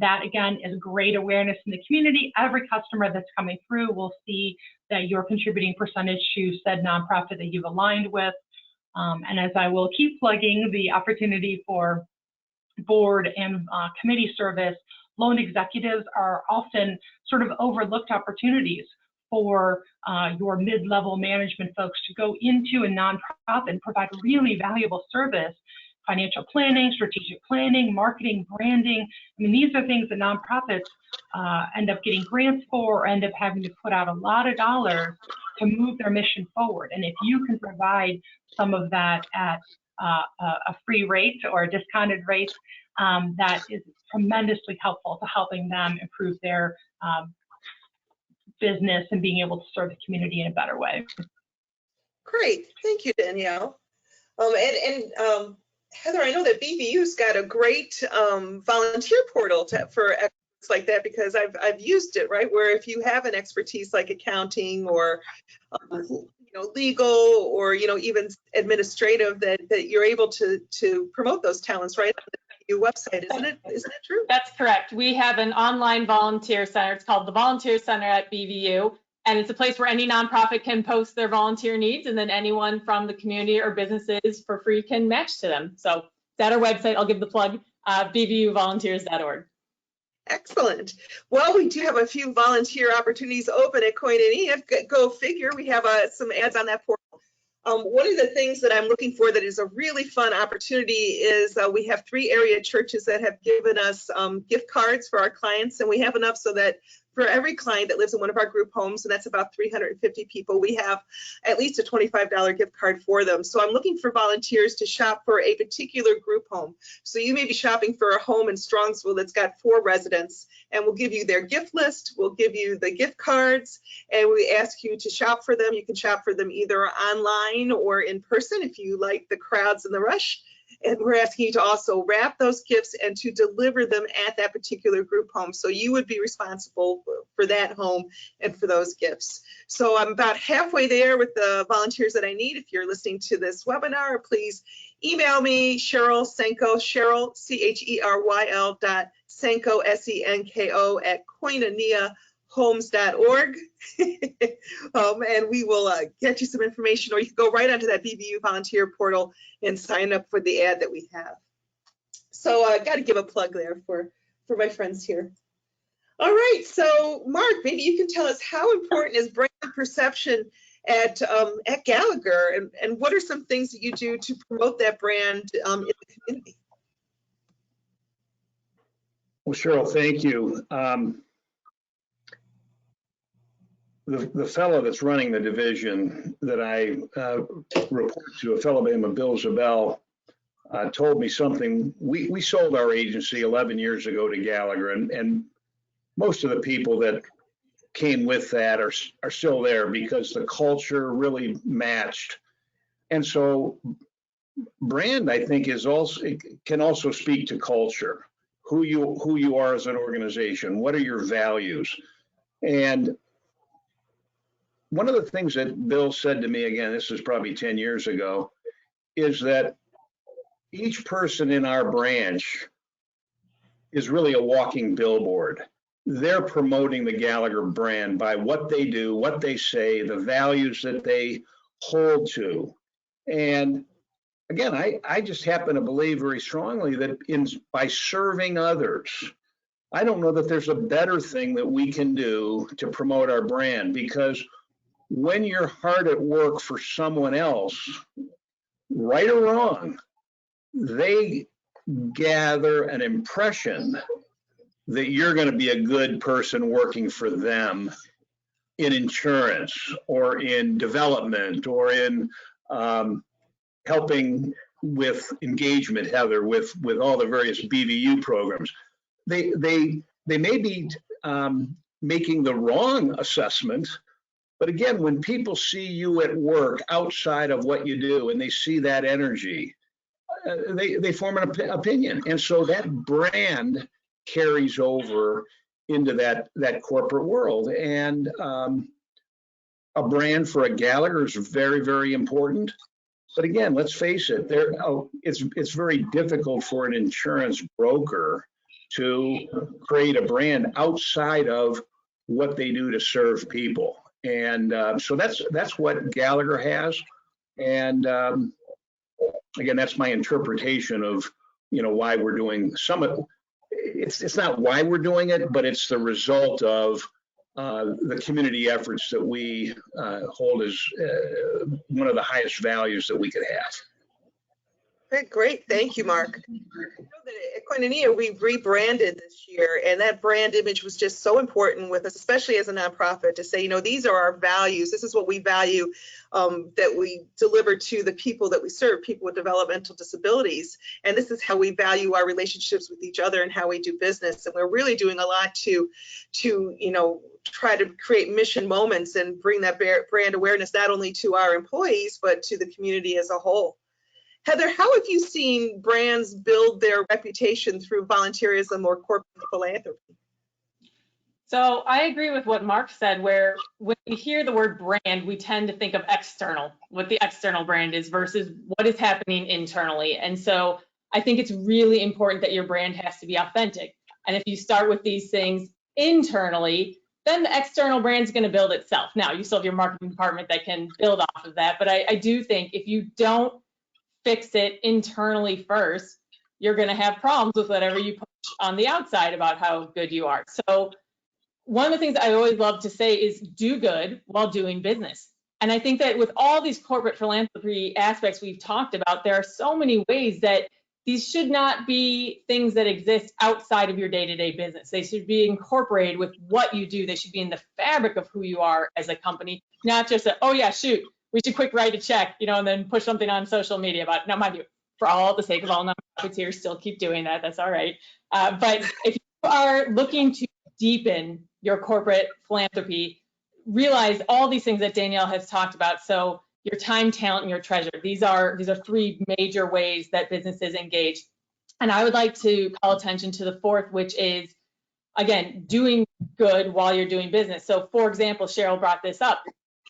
that again is great awareness in the community. Every customer that's coming through will see that you're contributing percentage to said nonprofit that you've aligned with. And as I will keep plugging the opportunity for board and committee service, loan executives are often sort of overlooked opportunities for your mid-level management folks to go into a nonprofit and provide really valuable service. Financial planning, strategic planning, marketing, branding. I mean, these are things that nonprofits end up getting grants for, or end up having to put out a lot of dollars to move their mission forward. And if you can provide some of that at a free rate or a discounted rate, that is tremendously helpful to helping them improve their business and being able to serve the community in a better way. Great, thank you, Danielle. Heather, I know that BVU's got a great volunteer portal for experts like that, because I've used it, right? Where if you have an expertise like accounting or legal or even administrative, that you're able to promote those talents right on the BVU website, isn't it true? That's correct. We have an online volunteer center. It's called the Volunteer Center at BVU. And it's a place where any nonprofit can post their volunteer needs, and then anyone from the community or businesses for free can match to them. So it's at our website. I'll give the plug, bvuvolunteers.org. Excellent. Well, we do have a few volunteer opportunities open at Koinonia. Go figure. We have some ads on that portal. One of the things that I'm looking for that is a really fun opportunity is we have 3 area churches that have given us gift cards for our clients, and we have enough so that for every client that lives in one of our group homes, and that's about 350 people, we have at least a $25 gift card for them. So I'm looking for volunteers to shop for a particular group home. So you may be shopping for a home in Strongsville that's got 4 residents, and we'll give you their gift list, we'll give you the gift cards, and we ask you to shop for them. You can shop for them either online or in person if you like the crowds and the rush. And we're asking you to also wrap those gifts and to deliver them at that particular group home. So you would be responsible for that home and for those gifts. So I'm about halfway there with the volunteers that I need. If you're listening to this webinar, please email me, Cheryl Senko, Cheryl, CHERYL Senko, SENKO at koinoniahomes.org. And we will get you some information, or you can go right onto that BVU volunteer portal and sign up for the ad that we have. So I got to give a plug there for my friends here. All right, so Mark, maybe you can tell us how important is brand perception at Gallagher, and what are some things that you do to promote that brand in the community? Well, Cheryl, thank you. The fellow that's running the division that I report to, a fellow named Bill Zabel, told me something. We sold our agency 11 years ago to Gallagher, and most of the people that came with that are still there because the culture really matched. And so brand, I think, can also speak to culture, who you are as an organization, what are your values. And one of the things that Bill said to me, again, this is probably 10 years ago, is that each person in our branch is really a walking billboard. They're promoting the Gallagher brand by what they do, what they say, the values that they hold to. And again, I just happen to believe very strongly that by serving others, I don't know that there's a better thing that we can do to promote our brand, because when you're hard at work for someone else, right or wrong, they gather an impression that you're going to be a good person working for them in insurance or in development or in helping with engagement, Heather, with all the various BVU programs. They may be making the wrong assessment, but again, when people see you at work outside of what you do and they see that energy, they form an opinion. And so that brand carries over into that corporate world. And a brand for a Gallagher is very, very important. But again, let's face it, it's very difficult for an insurance broker to create a brand outside of what they do to serve people. And so that's what Gallagher has. And again, that's my interpretation of why we're doing some of. It's not why we're doing it, but it's the result of the community efforts that we hold as one of the highest values that we could have. Okay, great. Thank you, Mark. I know that at Koinonia, we rebranded this year, and that brand image was just so important with us, especially as a nonprofit, to say, these are our values. This is what we value that we deliver to the people that we serve, people with developmental disabilities. And this is how we value our relationships with each other and how we do business. And we're really doing a lot to try to create mission moments and bring that brand awareness not only to our employees, but to the community as a whole. Heather, how have you seen brands build their reputation through volunteerism or corporate philanthropy? So I agree with what Mark said, where when we hear the word brand, we tend to think of external, what the external brand is versus what is happening internally. And so I think it's really important that your brand has to be authentic. And if you start with these things internally, then the external brand is going to build itself. Now, you still have your marketing department that can build off of that. But I do think if you don't fix it internally first, you're going to have problems with whatever you push on the outside about how good you are. So one of the things I always love to say is do good while doing business. And I think that with all these corporate philanthropy aspects we've talked about, there are so many ways that these should not be things that exist outside of your day-to-day business. They should be incorporated with what you do. They should be in the fabric of who you are as a company, not just a, oh yeah, shoot, we should quick write a check, and then push something on social media about it. Now, mind you, for all the sake of all nonprofits here, still keep doing that. That's all right. But if you are looking to deepen your corporate philanthropy, realize all these things that Danielle has talked about. So your time, talent, and your treasure. These are three major ways that businesses engage. And I would like to call attention to the fourth, which is, again, doing good while you're doing business. So for example, Cheryl brought this up.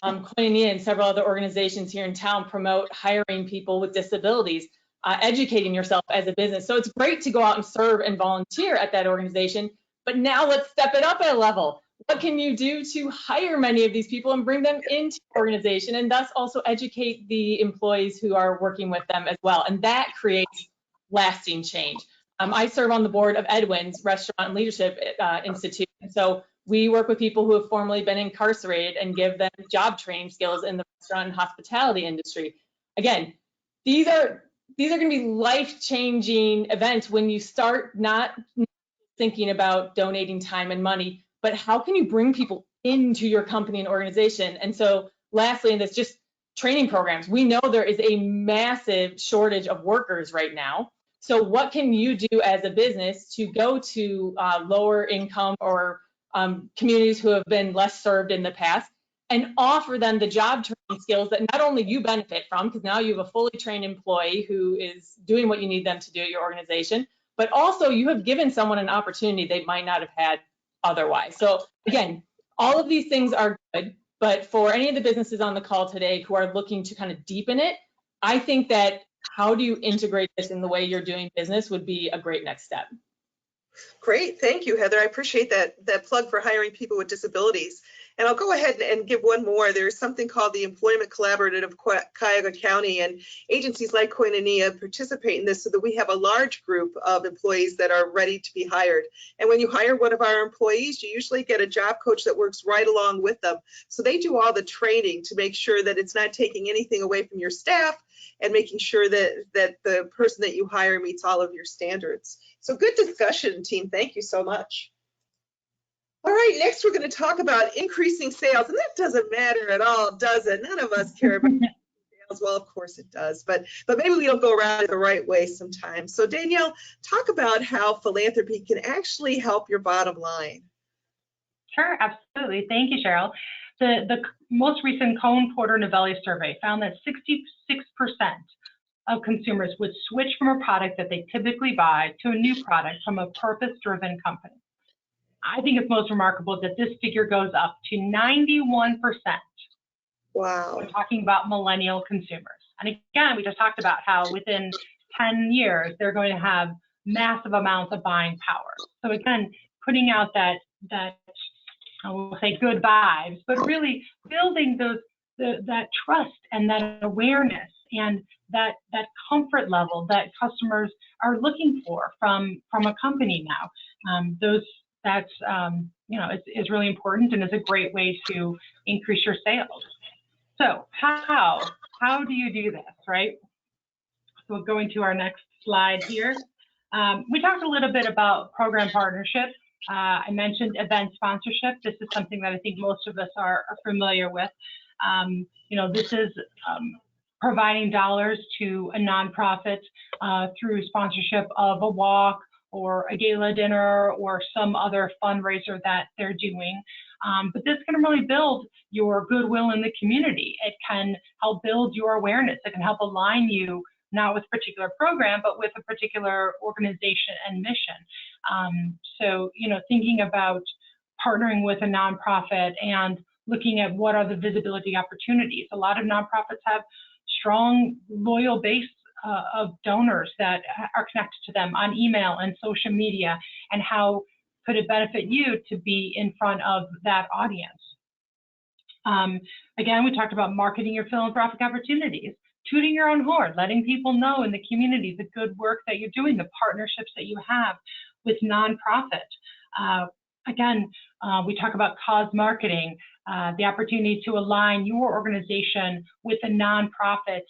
Koinonia and several other organizations here in town promote hiring people with disabilities, educating yourself as a business. So it's great to go out and serve and volunteer at that organization, but now let's step it up a level. What can you do to hire many of these people and bring them into the organization, and thus also educate the employees who are working with them as well? And that creates lasting change. I serve on the board of Edwin's Restaurant and Leadership Institute. And so we work with people who have formerly been incarcerated and give them job training skills in the restaurant and hospitality industry. Again, these are going to be life-changing events when you start not thinking about donating time and money, but how can you bring people into your company and organization? And so lastly, in this, just training programs. We know there is a massive shortage of workers right now. So what can you do as a business to go to lower income or communities who have been less served in the past and offer them the job training skills that not only you benefit from, because now you have a fully trained employee who is doing what you need them to do at your organization, but also you have given someone an opportunity they might not have had otherwise. So again, all of these things are good, but for any of the businesses on the call today who are looking to kind of deepen it, I think that how do you integrate this in the way you're doing business would be a great next step. Great, thank you, Heather. I appreciate that plug for hiring people with disabilities. And I'll go ahead and give one more. There's something called the Employment Collaborative of Cuyahoga County, and agencies like Koinonia participate in this so that we have a large group of employees that are ready to be hired. And when you hire one of our employees, you usually get a job coach that works right along with them. So they do all the training to make sure that it's not taking anything away from your staff and making sure that the person that you hire meets all of your standards. So good discussion, team. Thank you so much. All right, next we're going to talk about increasing sales. And that doesn't matter at all, does it? None of us care about sales. Well, of course it does, but maybe we don't go around it the right way sometimes. So Danielle, talk about how philanthropy can actually help your bottom line. Sure, absolutely. Thank you, Cheryl. The most recent Cohn-Porter-Novelli survey found that 66% of consumers would switch from a product that they typically buy to a new product from a purpose-driven company. I think it's most remarkable that this figure goes up to 91%. Wow. We're talking about millennial consumers. And again, we just talked about how within 10 years, they're going to have massive amounts of buying power. So again, putting out that I will say good vibes, but really building that trust and that awareness and that comfort level that customers are looking for from a company now. That's is really important and is a great way to increase your sales. So how do you do this, right? So going to our next slide here. We talked a little bit about program partnership. I mentioned event sponsorship. This is something that I think most of us are familiar with. This is providing dollars to a nonprofit through sponsorship of a walk or a gala dinner or some other fundraiser that they're doing. But this can really build your goodwill in the community. It can help build your awareness. It can help align you not with a particular program, but with a particular organization and mission. So, thinking about partnering with a nonprofit and looking at what are the visibility opportunities. A lot of nonprofits have strong, loyal base of donors that are connected to them on email and social media, and how could it benefit you to be in front of that audience. Again, we talked about marketing your philanthropic opportunities, tooting your own horn, letting people know in the community the good work that you're doing, the partnerships that you have with nonprofit. Again, we talk about cause marketing, the opportunity to align your organization with a nonprofit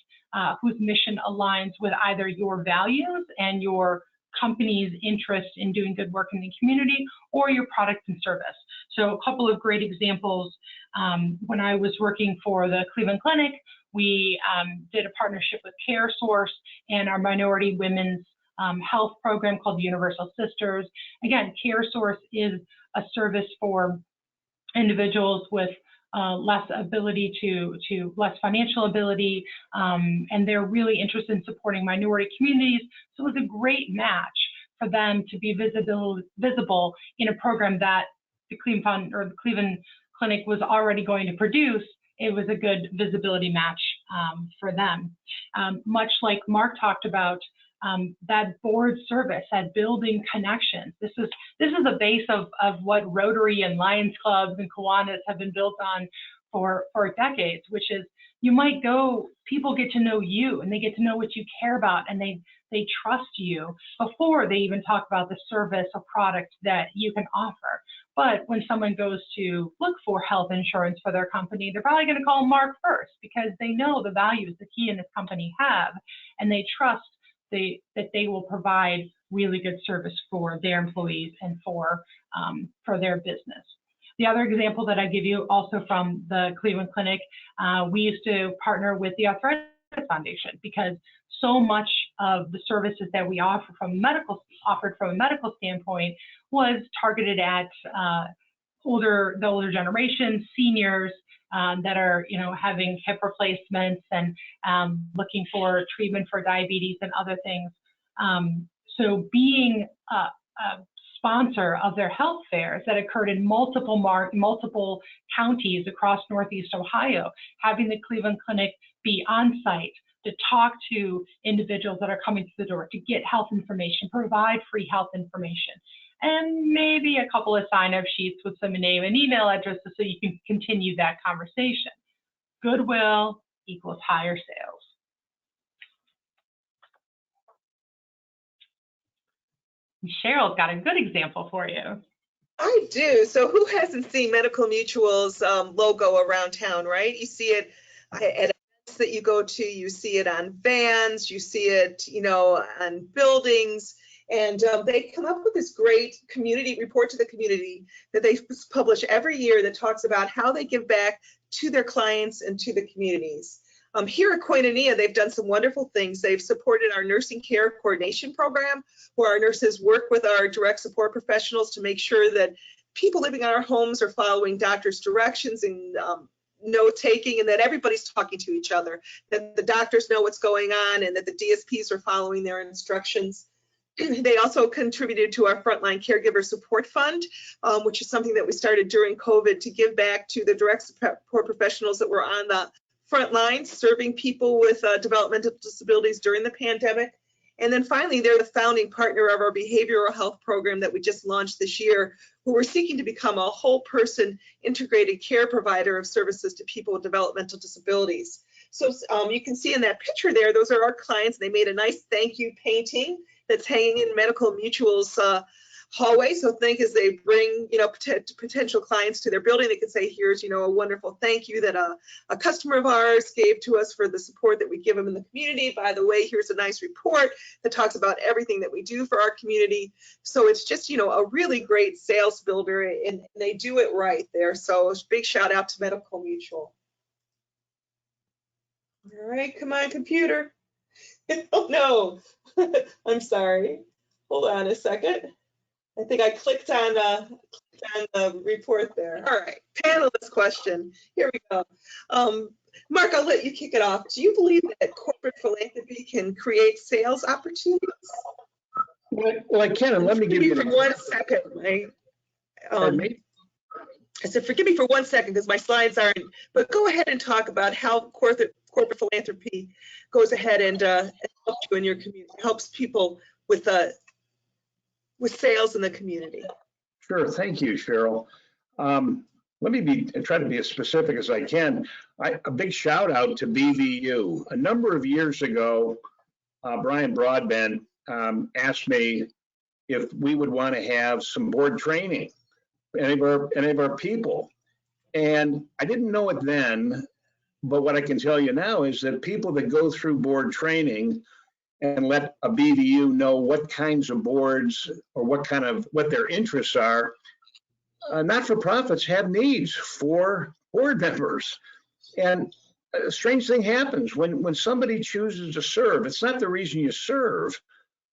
whose mission aligns with either your values and your company's interest in doing good work in the community, or your product and service. So a couple of great examples. When I was working for the Cleveland Clinic, we did a partnership with CareSource and our minority women's health program called the Universal Sisters. Again, CareSource is a service for individuals with less ability to less financial ability, and they're really interested in supporting minority communities. So it was a great match for them to be visible in a program that the Cleveland Clinic was already going to produce. It was a good visibility match for them. Much like Mark talked about, that board service, that building connections. This is the base of what Rotary and Lions Clubs and Kiwanis have been built on for decades, which is you might go, people get to know you and they get to know what you care about, and they trust you before they even talk about the service or product that you can offer. But when someone goes to look for health insurance for their company, they're probably going to call Mark first because they know the values that he and his company have, and they trust that they will provide really good service for their employees and for their business. The other example that I give you, also from the Cleveland Clinic, we used to partner with the Arthritis Foundation because so much of the services that we offered from a medical standpoint was targeted at the older generation, seniors that are having hip replacements and looking for treatment for diabetes and other things. So being a sponsor of their health fairs that occurred in multiple counties across Northeast Ohio, having the Cleveland Clinic be on site to talk to individuals that are coming through the door, to get health information, provide free health information, and maybe a couple of sign-up sheets with some name and email addresses so you can continue that conversation. Goodwill equals higher sales. Cheryl's got a good example for you. I do. So who hasn't seen Medical Mutual's logo around town, right? You see it at events that you go to, you see it on vans, you see it, on buildings. And they come up with this great community report to the community that they publish every year that talks about how they give back to their clients and to the communities. Here at Koinonia, they've done some wonderful things. They've supported our nursing care coordination program, where our nurses work with our direct support professionals to make sure that people living in our homes are following doctors' directions and note-taking, and that everybody's talking to each other, that the doctors know what's going on, and that the DSPs are following their instructions. They also contributed to our Frontline Caregiver Support Fund, which is something that we started during COVID to give back to the direct support professionals that were on the front lines serving people with developmental disabilities during the pandemic. And then finally, they're the founding partner of our behavioral health program that we just launched this year, where we're seeking to become a whole person integrated care provider of services to people with developmental disabilities. So you can see in that picture there, those are our clients. They made a nice thank you painting that's hanging in Medical Mutual's hallway. So think as they bring, potential clients to their building, they can say, here's, a wonderful thank you that a customer of ours gave to us for the support that we give them in the community. By the way, here's a nice report that talks about everything that we do for our community. So it's just, a really great sales builder, and they do it right there. So big shout out to Medical Mutual. All right, come on, computer. Oh no, I'm sorry. Hold on a second. I think I clicked on the report there. All right, panelist question. Here we go. Mark, I'll let you kick it off. Do you believe that corporate philanthropy can create sales opportunities? Well, I can, and let me give you for 1 second. I said, forgive me for 1 second because my slides aren't, but go ahead and talk about how corporate philanthropy goes ahead and helps you in your community, helps people with sales in the community. Sure, thank you, Cheryl. Let me try to be as specific as I can. A big shout out to BVU. A number of years ago, Brian Broadbent asked me if we would want to have some board training, any of our people. And I didn't know it then, but what I can tell you now is that people that go through board training and let a BVU know what kinds of boards or what their interests are, not-for-profits have needs for board members. And a strange thing happens when somebody chooses to serve. It's not the reason you serve,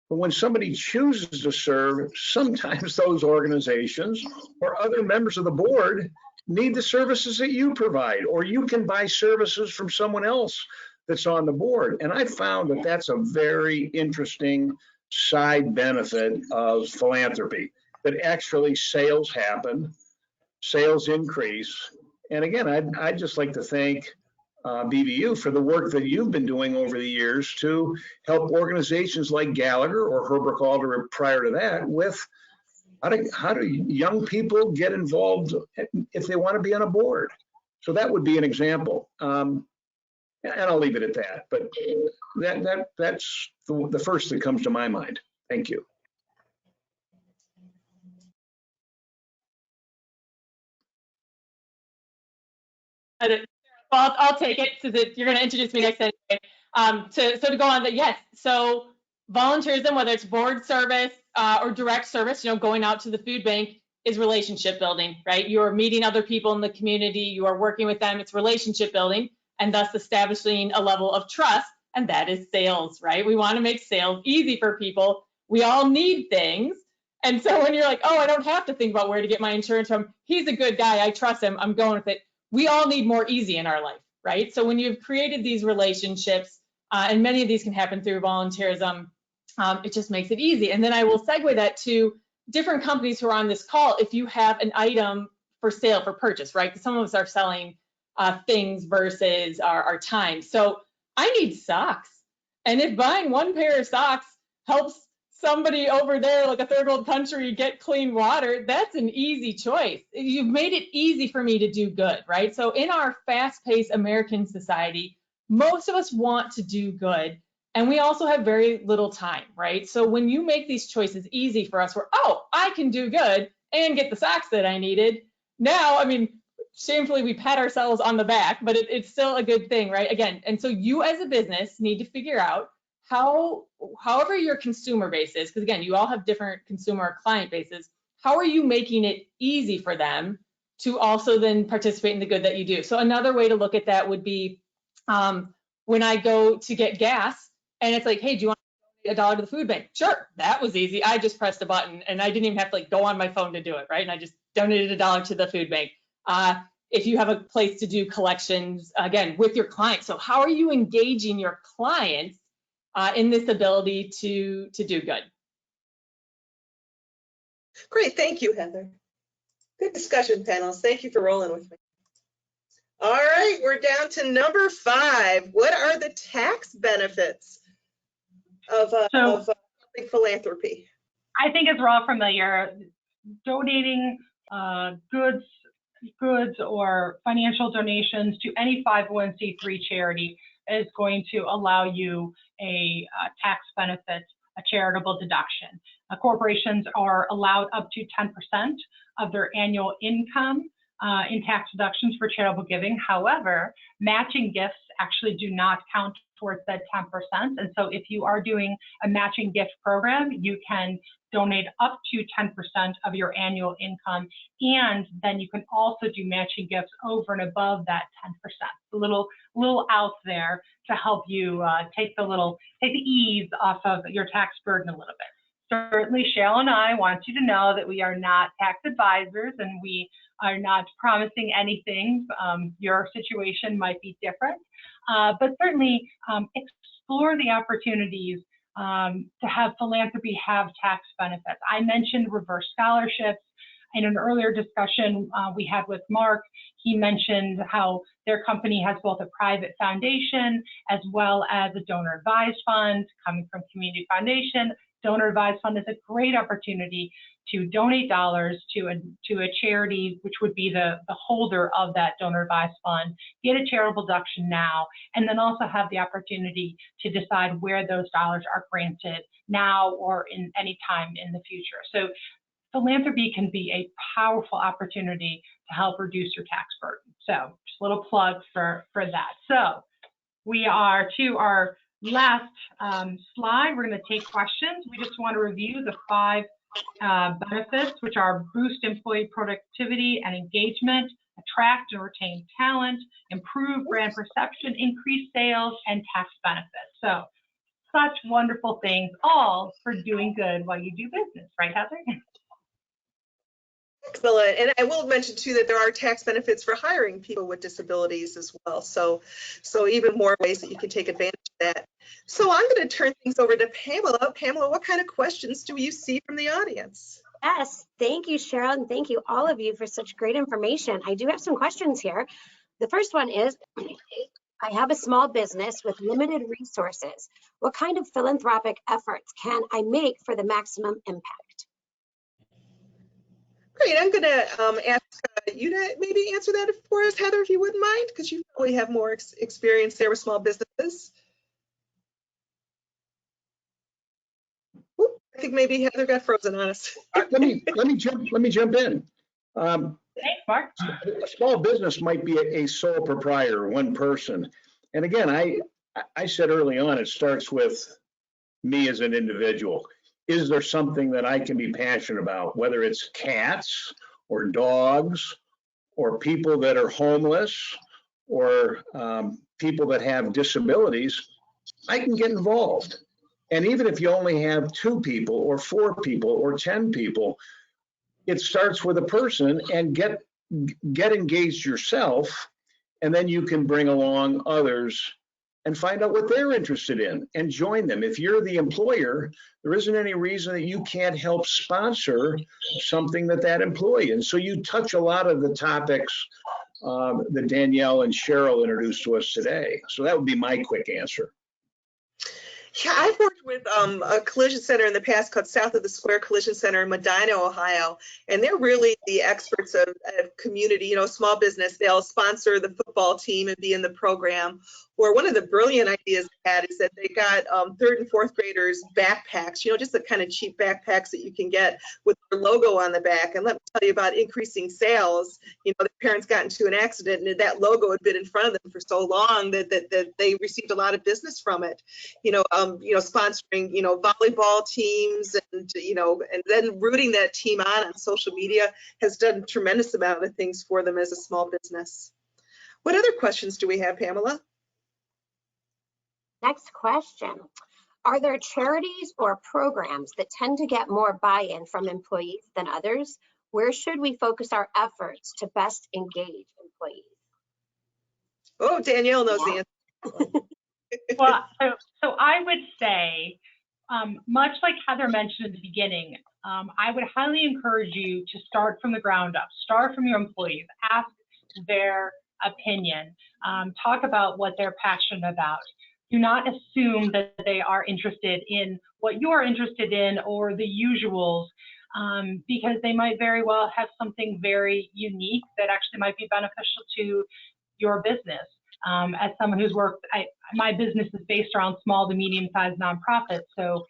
but when somebody chooses to serve, sometimes those organizations or other members of the board need the services that you provide, or you can buy services from someone else that's on the board. And I found that that's a very interesting side benefit of philanthropy, that actually sales happen, sales increase. And again, I'd just like to thank BVU for the work that you've been doing over the years to help organizations like Gallagher or Herbert Alder prior to that with how do young people get involved if they want to be on a board. So that would be an example. And I'll leave it at that. But that's the first that comes to my mind. Thank you. Well, I'll take it so that you're going to introduce me next anyway. So to go on that, yes. So volunteerism, whether it's board service or direct service, going out to the food bank, is relationship building, right? You're meeting other people in the community, you are working with them, it's relationship building, and thus establishing a level of trust, and that is sales, right? We want to make sales easy for people. We all need things. And so when you're like, oh, I don't have to think about where to get my insurance from, he's a good guy, I trust him, I'm going with it. We all need more easy in our life, right? So when you've created these relationships, and many of these can happen through volunteerism, it just makes it easy. And then I will segue that to different companies who are on this call. If you have an item for sale, for purchase, right? Because some of us are selling things versus our time. So I need socks. And if buying one pair of socks helps somebody over there, like a third world country, get clean water, that's an easy choice. You've made it easy for me to do good, right? So in our fast-paced American society, most of us want to do good, and we also have very little time, right? So when you make these choices easy for us, oh, I can do good and get the socks that I needed. Now, I mean, shamefully, we pat ourselves on the back, but it's still a good thing, right? Again, and so you as a business need to figure out however your consumer base is, because again, you all have different consumer or client bases, how are you making it easy for them to also then participate in the good that you do? So another way to look at that would be when I go to get gas and it's like, hey, do you want $1 to the food bank? Sure, that was easy. I just pressed a button and I didn't even have to go on my phone to do it, right? And I just donated $1 to the food bank. If you have a place to do collections, again, with your clients. So how are you engaging your clients in this ability to do good? Great, thank you, Heather. Good discussion, panelists. Thank you for rolling with me. All right, we're down to number 5. What are the tax benefits of philanthropy? I think as we're all familiar, donating goods or financial donations to any 501c3 charity is going to allow you a tax benefit, a charitable deduction. Corporations are allowed up to 10% of their annual income in tax deductions for charitable giving. However, matching gifts actually do not count towards that 10%. And so if you are doing a matching gift program, you can donate up to 10% of your annual income. And then you can also do matching gifts over and above that 10%. A little out there to help you take the ease off of your tax burden a little bit. Certainly, Cheryl and I want you to know that we are not tax advisors and we are not promising anything. Your situation might be different, but certainly explore the opportunities to have philanthropy have tax benefits. I mentioned reverse scholarships. In an earlier discussion we had with Mark, he mentioned how their company has both a private foundation as well as a donor advised fund coming from Community Foundation. Donor advised fund is a great opportunity to donate dollars to a charity, which would be the holder of that donor advised fund, get a charitable deduction now, and then also have the opportunity to decide where those dollars are granted now or in any time in the future. So philanthropy can be a powerful opportunity to help reduce your tax burden. So just a little plug for that. So we are to our last slide. We're going to take questions. We just want to review the 5 benefits, which are boost employee productivity and engagement, attract and retain talent, improve brand perception, increase sales, and tax benefits. So such wonderful things, all for doing good while you do business, right, Heather? Camilla, and I will mention too that there are tax benefits for hiring people with disabilities as well. So even more ways that you can take advantage of that. So I'm going to turn things over to Pamela. Pamela, what kind of questions do you see from the audience? Yes, thank you, Cheryl, and thank you all of you for such great information. I do have some questions here. The first one is, I have a small business with limited resources. What kind of philanthropic efforts can I make for the maximum impact? Great, I'm going to ask you to maybe answer that for us, Heather, if you wouldn't mind, because you probably have more experience there with small businesses. Oop, I think maybe Heather got frozen on us. Let me jump in. Thanks, Mark. A small business might be a sole proprietor, one person. And again, I said early on, it starts with me as an individual. Is there something that I can be passionate about, whether it's cats or dogs or people that are homeless or people that have disabilities? I can get involved. And even if you only have 2 people or 4 people or 10 people, it starts with a person, and get engaged yourself, and then you can bring along others and find out what they're interested in and join them. If you're the employer, there isn't any reason that you can't help sponsor something that employee. And so you touch a lot of the topics that Danielle and Cheryl introduced to us today. So that would be my quick answer. Yeah, I've worked with a collision center in the past called South of the Square Collision Center in Medina, Ohio, and they're really the experts of community, small business. They'll sponsor the football team and be in the program. Or one of the brilliant ideas they had is that they got 3rd and 4th graders backpacks, just the kind of cheap backpacks that you can get with their logo on the back. And let me tell you about increasing sales. The parents got into an accident and that logo had been in front of them for so long that they received a lot of business from it. Sponsoring, volleyball teams and then rooting that team on social media has done a tremendous amount of things for them as a small business. What other questions do we have, Pamela? Next question. Are there charities or programs that tend to get more buy-in from employees than others? Where should we focus our efforts to best engage employees? Oh, Danielle knows the answer. Well, so I would say, much like Heather mentioned at the beginning, I would highly encourage you to start from the ground up. Start from your employees. Ask their opinion. Talk about what they're passionate about. Do not assume that they are interested in what you're interested in or the usuals, because they might very well have something very unique that actually might be beneficial to your business. As someone who's worked, my business is based around small to medium-sized nonprofits, so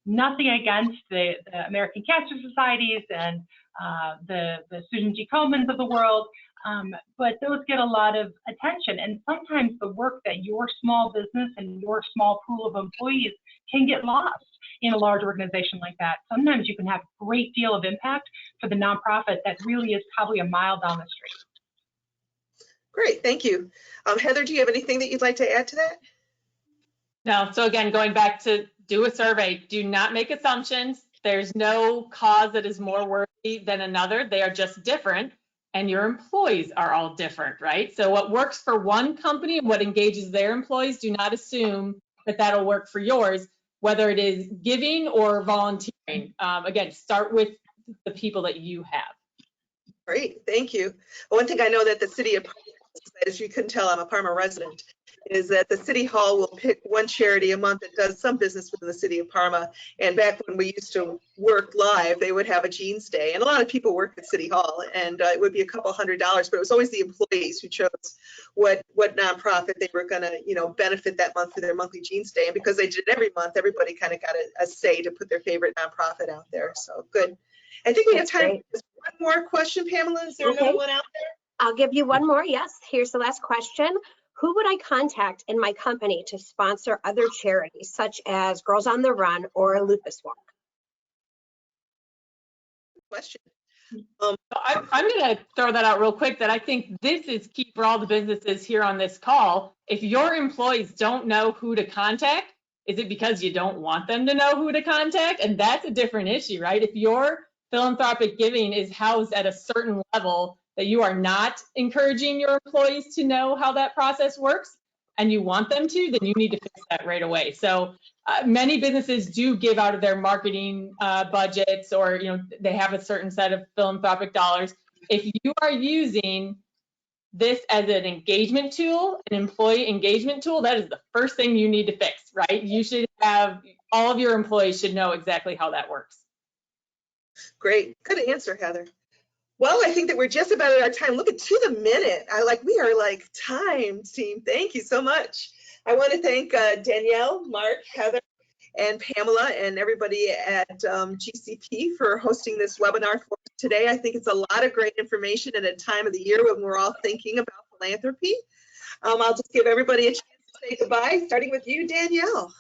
nothing against the American Cancer Societies and the Susan G. Komens of the world, but those get a lot of attention. And sometimes the work that your small business and your small pool of employees can get lost in a large organization like that. Sometimes you can have a great deal of impact for the nonprofit that really is probably a mile down the street. Great, thank you. Heather, do you have anything that you'd like to add to that? No, so again, going back to do a survey, do not make assumptions. There's no cause that is more worthy than another. They are just different, and your employees are all different, right? So what works for one company and what engages their employees, do not assume that that'll work for yours, whether it is giving or volunteering. Again, start with the people that you have. Great, thank you. One thing I know that the city of Parma, as you couldn't tell, I'm a Parma resident, is that the city hall will pick one charity a month that does some business within the city of Parma. And back when we used to work live, they would have a jeans day. And a lot of people work at city hall, and it would be a couple $100, but it was always the employees who chose what nonprofit they were going to, benefit that month for their monthly jeans day. And because they did it every month, everybody kind of got a say to put their favorite nonprofit out there. So good. I think we have time for just one more question, Pamela. Is there another one out there? I'll give you one more. Yes, here's the last question. Who would I contact in my company to sponsor other charities, such as Girls on the Run or a Lupus Walk? Question. I'm going to throw that out real quick, that I think this is key for all the businesses here on this call. If your employees don't know who to contact, is it because you don't want them to know who to contact? And that's a different issue, right? If your philanthropic giving is housed at a certain level that you are not encouraging your employees to know how that process works, and you want them to, then you need to fix that right away. So many businesses do give out of their marketing budgets, or they have a certain set of philanthropic dollars. If you are using this as an engagement tool, an employee engagement tool, that is the first thing you need to fix, right? You should have, all of your employees should know exactly how that works. Great, good answer, Heather. Well, I think that we're just about at our time. Look at to the minute. We are like time team. Thank you so much. I want to thank Danielle, Mark, Heather, and Pamela, and everybody at GCP for hosting this webinar for us today. I think it's a lot of great information at a time of the year when we're all thinking about philanthropy. I'll just give everybody a chance to say goodbye, starting with you, Danielle.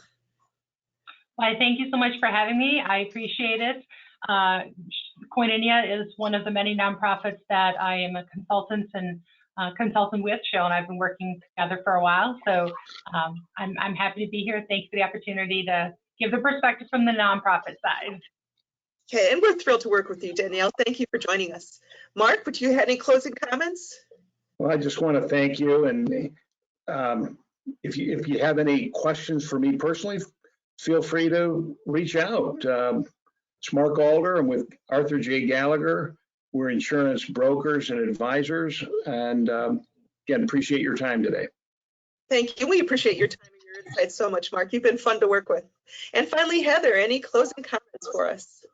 Well, thank you so much for having me. I appreciate it. Koinonia is one of the many nonprofits that I am a consultant with. Cheryl and I've been working together for a while, so I'm happy to be here. Thank you for the opportunity to give the perspective from the nonprofit side. Okay, and we're thrilled to work with you, Danielle. Thank you for joining us. Mark, would you have any closing comments? Well, I just want to thank you, and if you have any questions for me personally, feel free to reach out. It's Mark Alder. I'm with Arthur J. Gallagher. We're insurance brokers and advisors. And again, appreciate your time today. Thank you. We appreciate your time and your insights so much, Mark. You've been fun to work with. And finally, Heather, any closing comments for us?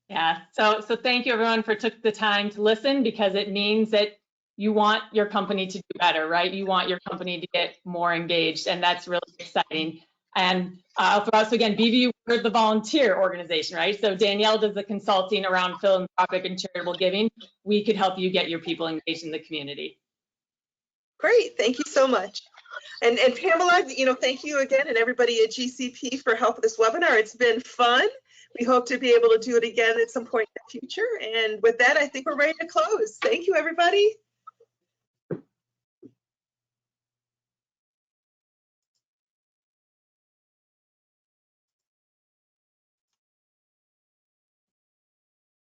Yeah, so thank you everyone for took the time to listen, because it means that you want your company to do better, right? You want your company to get more engaged, and that's really exciting. And for us, again, BVU, we're the volunteer organization, right? So Danielle does the consulting around philanthropic and charitable giving. We could help you get your people engaged in the community. Great, thank you so much. And Pamela, thank you again, and everybody at GCP for help with this webinar. It's been fun. We hope to be able to do it again at some point in the future. And with that, I think we're ready to close. Thank you, everybody.